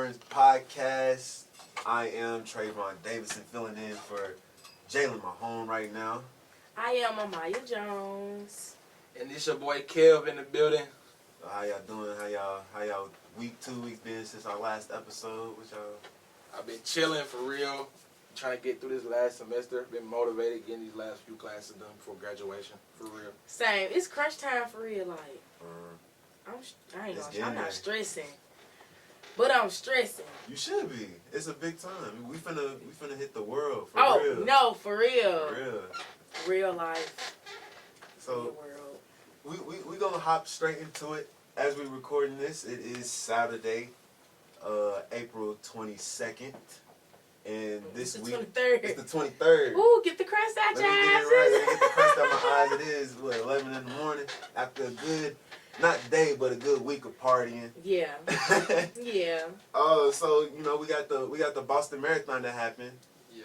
Interns podcast. I am Trayvon Davidson filling in for Jalen Mahone right now. I am Amaya Jones. And this your boy Kev in the building. How y'all doing? How y'all week 2 weeks been since our last episode? What y'all? I've been chilling for real, trying to get through this last semester. Been motivated getting these last few classes done before graduation, for real. Same. It's crunch time for real. Like, I'm not stressing, but I'm stressing. You should be. It's a big time. We finna hit the world for real. Oh no, for real. For real. Real life. So real world. we gonna hop straight into it as we recording this. It is Saturday, April 22nd. And this week, 23rd. it's the 23rd. Ooh, get the crust out your eyes. Let me get the crust out my eyes. It is, 11 in the morning after a good, not day, but a good week of partying. Yeah. Yeah. So, we got the Boston Marathon that happened. Yeah.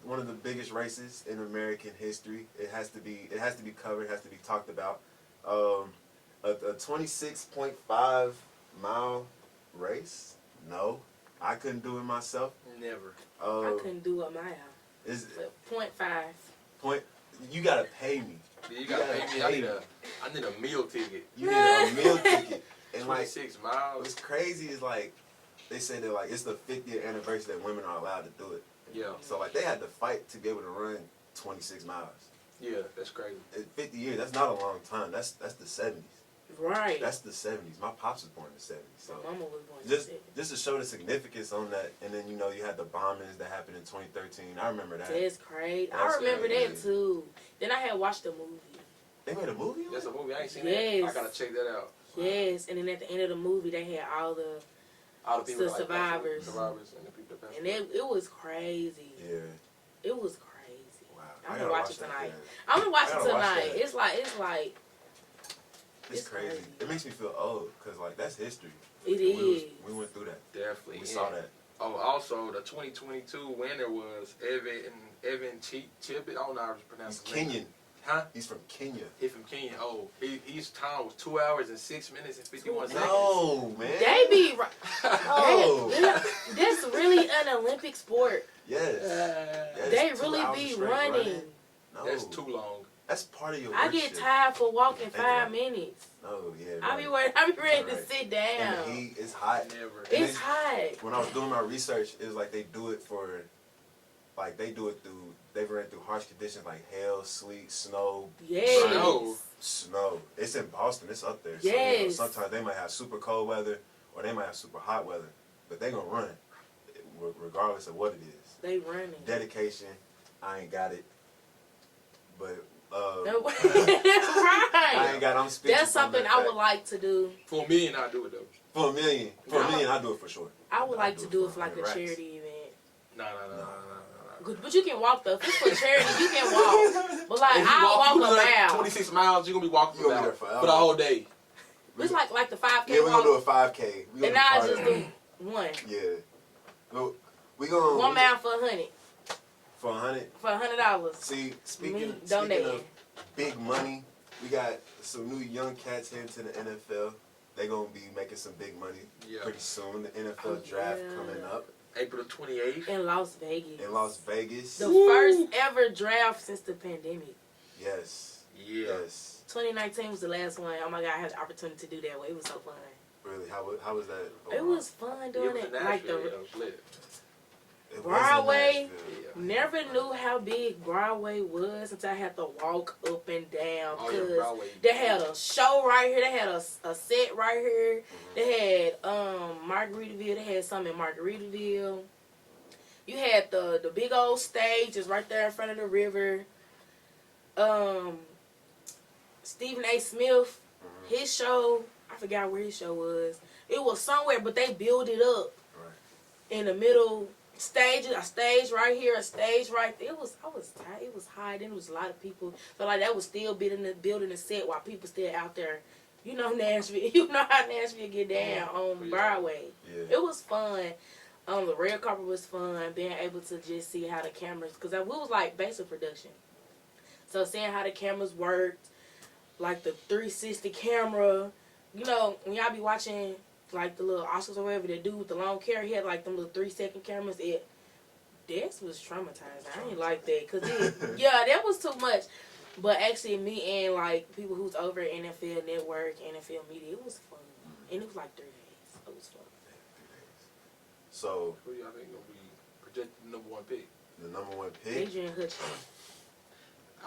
One of the biggest races in American history. It has to be covered, it has to be talked about. A 26.5 mile race? No. I couldn't do it myself. Never. I couldn't do it myself. Is 0.5. You gotta pay me. Yeah, you gotta pay me. I need a meal ticket. You need a meal ticket. And 26 miles. What's crazy is they say that it's the 50th anniversary that women are allowed to do it. Yeah. So they had to fight to be able to run 26 miles. Yeah, that's crazy. 50 years, that's not a long time. That's the 70s. Right. That's the 70s. My pops was born in the 70s. So my mama was born in the 70s. Just to show the significance on that, and then you had the bombings that happened in 2013. I remember that. That's crazy. I remember that too. Then I had watched the movie. They made a movie? That's a movie. I ain't seen Yes. that. I gotta check that out. Yes, and then at the end of the movie, they had all the people survivors. Survivors and the people that passed and away. it was crazy. Yeah. It was crazy. Wow. I'm gonna watch it that, tonight. yeah. I'm gonna watch it I gotta watch tonight. that. It's It's crazy. It makes me feel old because that's history. It is. We went through that. Definitely. We saw that. Oh, also the 2022 winner was Evan Chibbett. I don't know how to pronounce He's his name. Kenyan. Huh? He's from Kenya. He's from Kenya. Oh, his time was 2 hours and 6 minutes and 51 seconds. No, man. They be No. That's really an Olympic sport. Yes. They 2 really hours be straight running. No. That's too long. That's part of your I work get shift. tired for walking Think 5 about it. minutes. Oh, yeah. I be right. ready to Right. sit And down. the heat is hot. Never. It's hot. When I was doing my research, it was they do it they've ran through harsh conditions like hail, sleet, snow. Yes. Snow. It's in Boston. It's up there. Yes. So, sometimes they might have super cold weather or they might have super hot weather. But they going to run regardless of what it is. They running. Dedication. I ain't got it. But, No, I right. ain't got I'm speaking That's from something that I fact. would like to do. For $1 million, I'll do it though. For $1 million. For $1 million, I'll do it for sure. I would like to do it for $100 a racks. charity event. No. But you can walk though. If it's for charity, you can walk. But I'll walk a mile. 26 miles, you're gonna be walking You gonna be about there forever. for the whole day. It's like the 5K Yeah, we're going walk. to do a 5K. And I'll just do one. Yeah. Well, we going 1 mile for $100. For 100. For $100. See, speaking Me of donating. big money, we got some new young cats heading to the NFL. They're going to be making some big money pretty soon. The NFL draft coming up. April 28th. In Las Vegas. In Las Vegas. The first ever draft since the pandemic. Yes. Yeah. Yes. 2019 was the last one. Oh my God, I had the opportunity to do that. It was so fun. Really? How was that? It was fun doing it. Like the It was in Broadway. Nashville. Never knew how big Broadway was until I had to walk up and down. Oh, yeah, Broadway. They had a show right here. They had a set right here. They had Margaritaville. They had something in Margaritaville. You had the big old stage is right there in front of the river. Stephen A. Smith, his show, I forgot where his show was. It was somewhere, but they built it up in the middle. A stage right here, a stage right there. I was tired. It was high. Then there was a lot of people. So that was still building the set while people still out there. You know Nashville. You know how Nashville get down on Broadway. Yeah. It was fun. The red carpet was fun. Being able to just see how the cameras, because it was like basic production. So seeing how the cameras worked, like the 360 camera. You know when y'all be watching like the little Oscars or whatever, the dude with the long hair, he had like them little 3-second cameras. That was traumatizing. I didn't like that because that was too much. But actually, me and like people who's over at NFL Network, NFL Media, it was fun, and it was like 3 days. It was fun. 3 days. So who y'all think gonna be projected number 1 pick? The number 1 pick. Adrian Hutchinson.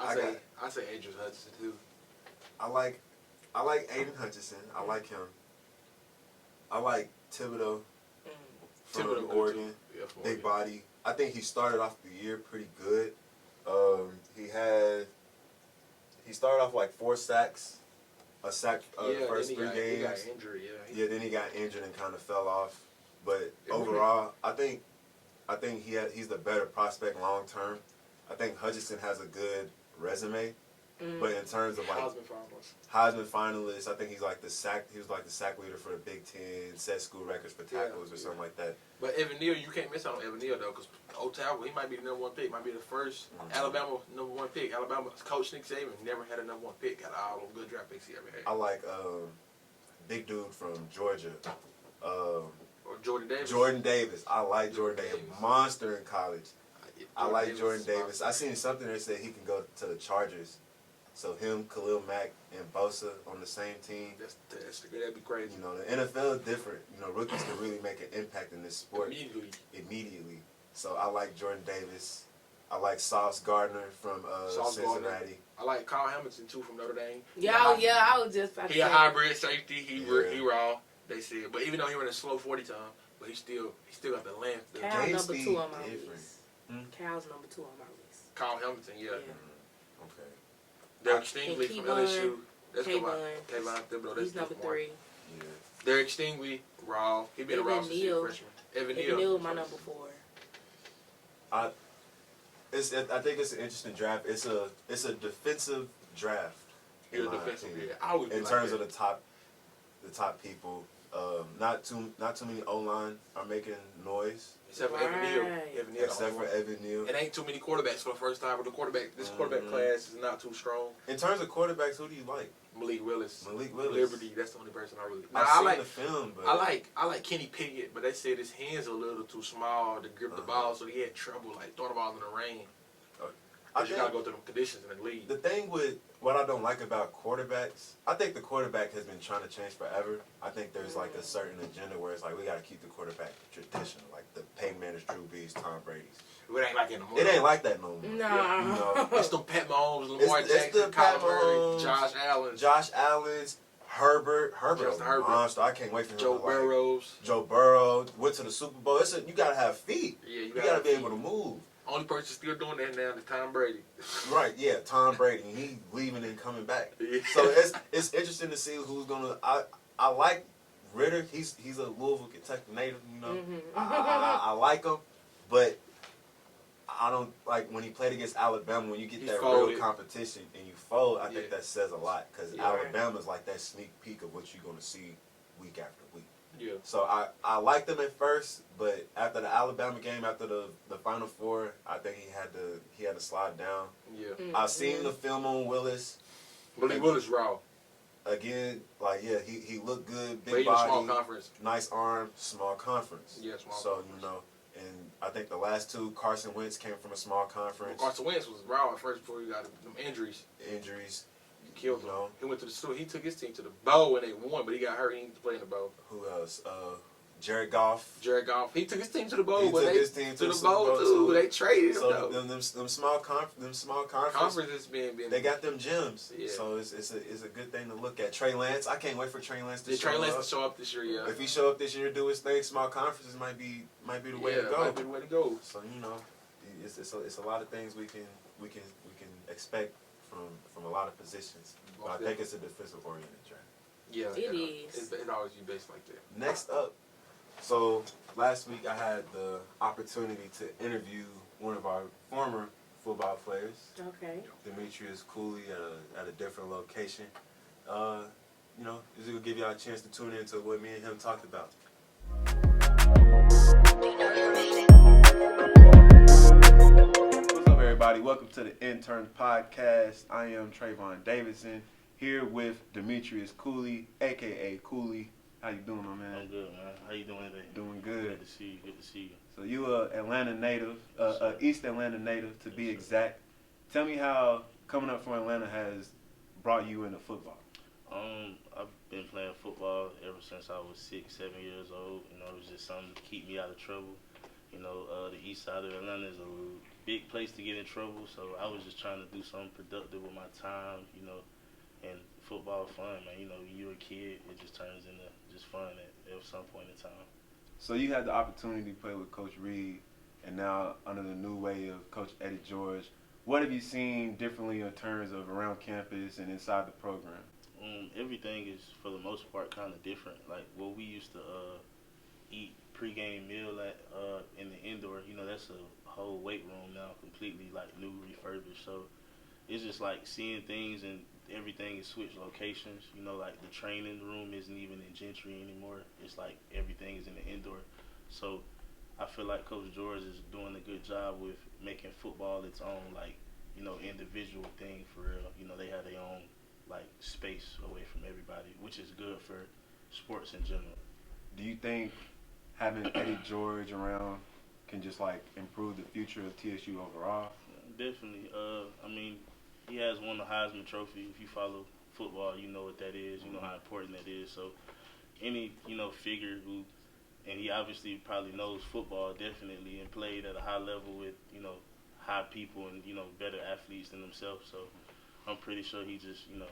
I say Adrian Hutchinson too. I like Aiden Hutchinson. I like him. I like Thibodeau from Oregon. Yeah, Big body. I think he started off the year pretty good. He started off like 4 sacks, a sack first 3 games. He got injured. Then he got injured and kind of fell off. But overall, I think he's the better prospect long term. I think Hutchinson has a good resume, but in terms of like Heisman finalist, I think he was like the sack leader for the Big Ten, set school records for tackles or something like that. But Evan Neal, you can't miss out on Evan Neal though, because Otago, he might be the number 1 pick, might be the first Alabama number 1 pick. Alabama coach Nick Saban never had a number 1 pick out of all them good draft picks he ever had. I like big dude from Georgia. Or Jordan Davis. Jordan Davis. I like Jordan Davis. Monster in college. I like Jordan Davis. I seen something that said he can go to the Chargers. So him, Khalil Mack, and Bosa on the same team. That'd be crazy. You know, the NFL is different. You know, rookies can really make an impact in this sport immediately. So I like Jordan Davis. I like Sauce Gardner from Cincinnati. I like Kyle Hamilton too from Notre Dame. I was just about to say. He a hybrid safety. He raw. They said, but even though he ran a slow 40 time, but he still got the length. Cal's number 2 on my list. Cal's number 2 on my list. Kyle Hamilton, yeah. Okay. Derek Stingley from LSU. That's Kayvon Thibodeau. He's number 3. Yeah. Derek Stingley, raw. He been around since he was a freshman. Evan Neal, my number 4. I think it's an interesting draft. It's a defensive draft. In terms of the top people. Not too many O-line are making noise. Except for Evan Neal. Except for Evan Neal. It ain't too many quarterbacks for the first time, but this quarterback class is not too strong. In terms of quarterbacks, who do you like? Malik Willis. Liberty, that's the only person I really. I like the film, but I like Kenny Pickett, but they said his hands are a little too small to grip the ball, so he had trouble like throwing the ball in the rain. You gotta go through them conditions in the league. The thing with what I don't like about quarterbacks, I think the quarterback has been trying to change forever. I think there's like a certain agenda where it's like we gotta keep the quarterback traditional, like the Peyton Manning's, Drew Brees, Tom Brady's. It ain't like it no more. It ain't like that no more. No. Yeah, you know, it's the Pat Mahomes, Lamar Jackson, Kyler Murray, Josh Allen's, Herbert, monster. I can't wait for him. Joe Burrow went to the Super Bowl. You gotta have feet. Yeah, you gotta be able to move. Only person still doing that now is Tom Brady. Right, yeah, Tom Brady. He leaving and coming back. Yeah. So it's interesting to see who's gonna. I like Ritter. He's a Louisville, Kentucky native. You know, I like him, but I don't like when he played against Alabama. When you get that real competition and you fold, I think that says a lot because Alabama's like that sneak peek of what you're gonna see week after week. Yeah. So I liked them at first, but after the Alabama game, after the Final Four, I think he had to slide down. Yeah. I've seen the film on Willis. But Willis raw. Again, he looked good, big body, small conference, nice arm, small conference. Yeah, small. So conference. And I think the last 2, Carson Wentz came from a small conference. Carson Wentz was raw at first before he got them injuries. Killed him. He went to the store. He took his team to the bowl and they won, but he got hurt. He didn't play in the bowl. Who else? Jared Goff. He took his team to the bowl. He took his team to the bowl too. They traded him. So them small conferences being they got them gems. Yeah. So it's a good thing to look at. Trey Lance. I can't wait for Trey Lance to show up this year. Yeah. If he show up this year, do his thing. Small conferences might be the way to go. Might be the way to go. So it's a lot of things we can expect from a lot of positions. But I think it's a defensive oriented draft. Yeah, it is. It always be based like that. Next up, so last week I had the opportunity to interview one of our former football players. Okay. Demetrius Cooley at a different location. This will give y'all a chance to tune in to what me and him talked about. What's up, everybody? Welcome to the Interns podcast. I am Trayvon Davidson here with Demetrius Cooley, aka Cooley. How you doing, my man? I'm good, man. How you doing today? Doing good. Good to see you. Good to see you. So you a Atlanta native, East Atlanta native to be Yes, sir. exact. Tell me how coming up from Atlanta has brought you into football. I've been playing football ever since I was 6, 7 years old. You know, it was just something to keep me out of trouble. You know, the east side of Atlanta is a big place to get in trouble, so I was just trying to do something productive with my time, you know, and football fun, man. You know, when you're a kid, it just turns into just fun at some point in time. So you had the opportunity to play with Coach Reed, and now under the new way of Coach Eddie George. What have you seen differently in terms of around campus and inside the program? Everything is, for the most part, kind of different. Like what we used to eat pregame meal at in the indoor, you know, that's a whole weight room now, completely like new, refurbished. So it's just like seeing things, and everything is switched locations. You know, like the training room isn't even in Gentry anymore. It's like everything is in the indoor. So I feel like Coach George is doing a good job with making football its own, like, you know, individual thing for real. You know, they have their own like space away from everybody, which is good for sports in general. Do you think having Eddie George around can just like improve the future of TSU overall? Definitely. I mean, he has won the Heisman Trophy. If you follow football, you know what that is. You know how important that is. So any, you know, figure who, and he obviously probably knows football definitely and played at a high level with, you know, high people and, you know, better athletes than himself. So I'm pretty sure he just, you know,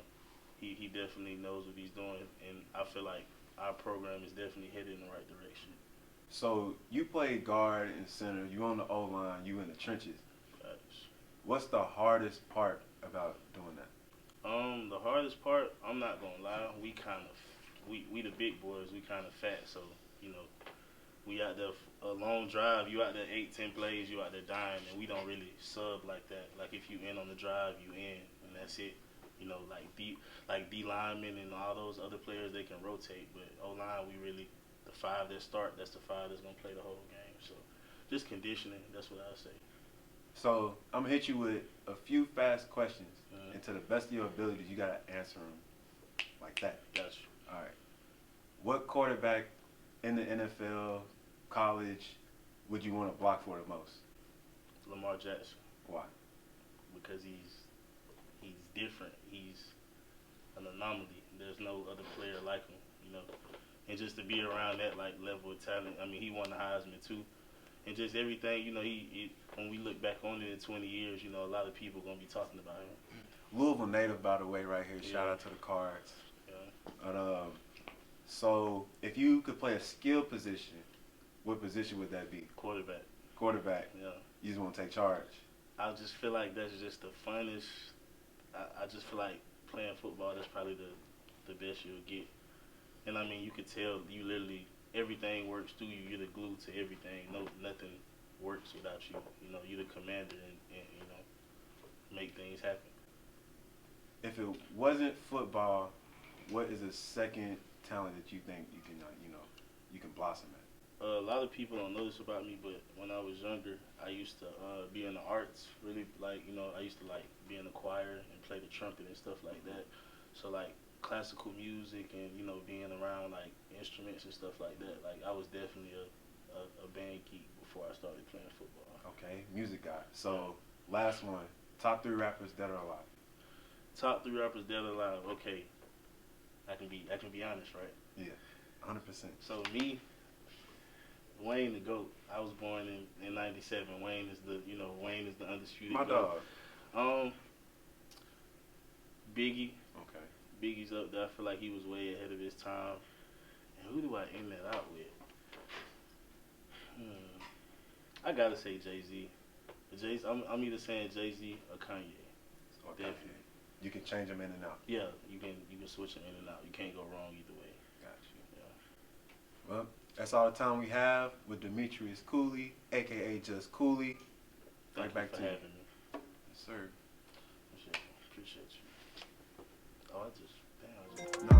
he definitely knows what he's doing, and I feel like our program is definitely headed in the right direction. So you play guard and center. You on the O line. You in the trenches. Facts. What's the hardest part about doing that? The hardest part, I'm not gonna lie, we the big boys, we kind of fat, so, you know, we out there a long drive, you out there 8-10 plays, you out there dying, and we don't really sub like that. Like if you in on the drive, you in, and that's it. You know, like D linemen and all those other players, they can rotate, but O line, we really, the 5 that start, that's the 5 that's gonna play the whole game. So just conditioning, that's what I say. So I'm gonna hit you with a few fast questions, Mhm. and to the best of your abilities, you gotta answer them like that. Gotcha. All right. What quarterback in the NFL, college, would you want to block for the most? Lamar Jackson, Why? because he's different. He's an anomaly. There's no other player like him, you know. And just to be around that like level of talent, I mean, he won the Heisman too, and just everything, you know. He when we look back on it in 20 years, you know, a lot of people gonna be talking about him. Louisville native, by the way, right here. Shout Yeah. out to the Cards. Yeah. But, so if you could play a skill position, what position would that be? Quarterback. Quarterback. Yeah. You just want to take charge. I just feel like that's just the funnest. I just feel like playing football, that's probably the best you'll get. And I mean, you could tell you literally everything works through you. You're the glue to everything. Nothing works without you. You know, you're the commander, and you know, make things happen. If it wasn't football, what is a second talent that you think you can, you can blossom at? A lot of people don't know this about me, but when I was younger, I used to be in the arts. Really, like, you know, I used to like be in the choir and play the trumpet and stuff like that. So like classical music and, you know, being around like instruments and stuff like that. Like I was definitely a band geek before I started playing football. Okay, music guy. So last one, top 3 rappers dead or alive. Top 3 rappers dead or alive. Okay, I can be honest, right? Yeah, 100%. So me, Wayne the GOAT. I was born in '97. Wayne is the undisputed My GOAT. dog. Biggie. Okay. Biggie's up there. I feel like he was way ahead of his time. And who do I end that out with? I gotta say Jay-Z. I'm either saying Jay-Z or Kanye. Okay. Definitely. You can change them in and out. Yeah, you can switch them in and out. You can't go wrong either way. Got you. Yeah. Well, that's all the time we have with Demetrius Cooley, a.k.a. Just Cooley. Thank Right you back for to you. having me. Yes, sir. Appreciate you. Oh, I just, damn. I just No,